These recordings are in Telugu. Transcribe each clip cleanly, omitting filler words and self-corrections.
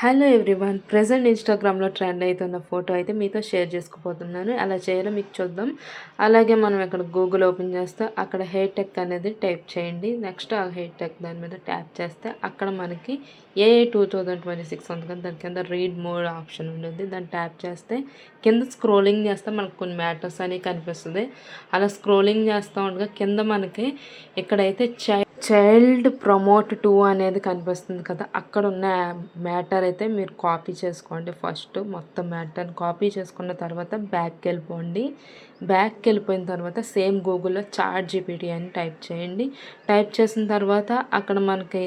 హలో ఎవ్రీవన్, ప్రెజెంట్ ఇన్స్టాగ్రామ్లో ట్రెండ్ అవుతున్న ఫోటో అయితే మీతో షేర్ చేసుకోబోతున్నాను. అలా చేయడం మీకు చూద్దాం. అలాగే మనం ఇక్కడ గూగుల్ ఓపెన్ చేస్తే అక్కడ హెయిర్ టెక్ అనేది టైప్ చేయండి. నెక్స్ట్ ఆ హెయిర్ టెక్ దాని మీద ట్యాప్ చేస్తే అక్కడ మనకి ఏ 2026 ఉంది కదా, దాని కింద రీడ్ మోడ్ ఆప్షన్ ఉంటుంది. దాన్ని ట్యాప్ చేస్తే కింద స్క్రోలింగ్ చేస్తే మనకు కొన్ని మ్యాటర్స్ అని కనిపిస్తుంది. అలా స్క్రోలింగ్ చేస్తూ ఉండగా కింద మనకి ఇక్కడైతే చైల్డ్ ప్రమోట్ 2 అనేది కనిపిస్తుంది కదా, అక్కడ ఉన్న మ్యాటర్ అయితే మీరు కాపీ చేసుకోండి. ఫస్ట్ మొత్తం మ్యాటర్ని కాపీ చేసుకున్న తర్వాత బ్యాక్కి వెళ్ళిపోండి. బ్యాక్కి వెళ్ళిపోయిన తర్వాత సేమ్ గూగుల్లో చాట్ జీపీటీ అని టైప్ చేయండి. టైప్ చేసిన తర్వాత అక్కడ మనకి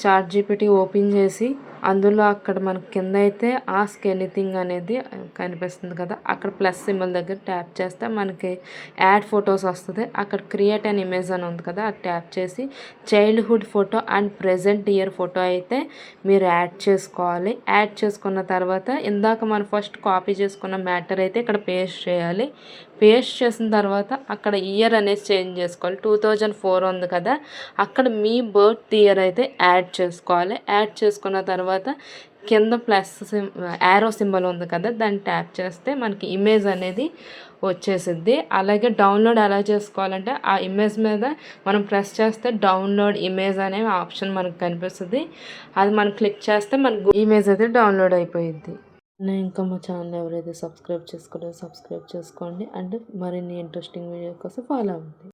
చాట్ జీపీటీ ఓపెన్ చేసి అందులో అక్కడ మనకి కింద అయితే ఆస్క్ ఎనీథింగ్ అనేది కనిపిస్తుంది కదా, అక్కడ ప్లస్ సింబల్ దగ్గర ట్యాప్ చేస్తే మనకి యాడ్ ఫొటోస్ వస్తుంది. అక్కడ క్రియేట్ అన్ ఇమేజ్ అని ఉంది కదా, అది ట్యాప్ చేసి childhood photo and present year photo అయితే మీరు యాడ్ చేసుకోవాలి. యాడ్ చేసుకున్న తర్వాత ఇందాక మనం ఫస్ట్ కాపీ చేసుకున్న మ్యాటర్ అయితే ఇక్కడ పేస్ట్ చేయాలి. పేస్ట్ చేసిన తర్వాత అక్కడ ఇయర్ అనేది చేంజ్ చేసుకోవాలి. 2004 ఉంది కదా, అక్కడ మీ బర్త్ ఇయర్ అయితే యాడ్ చేసుకోవాలి. యాడ్ చేసుకున్న తర్వాత కింద ప్లస్ యారో సింబల్ ఉంది కదా, దాన్ని ట్యాప్ చేస్తే మనకి ఇమేజ్ అనేది వచ్చేసిద్ది. అలాగే డౌన్లోడ్ ఎలా చేసుకోవాలంటే ఆ ఇమేజ్ మీద మనం ప్రెస్ చేస్తే డౌన్లోడ్ ఇమేజ్ అనే ఆప్షన్ మనకు కనిపిస్తుంది. అది మనం క్లిక్ చేస్తే మనకు ఇమేజ్ అయితే డౌన్లోడ్ అయిపోయింది. ఇంకా మా ఛానల్ ఎవరైతే సబ్స్క్రైబ్ చేసుకోండి అండ్ మరిన్ని ఇంట్రెస్టింగ్ వీడియో కోసం ఫాలో అవ్వండి.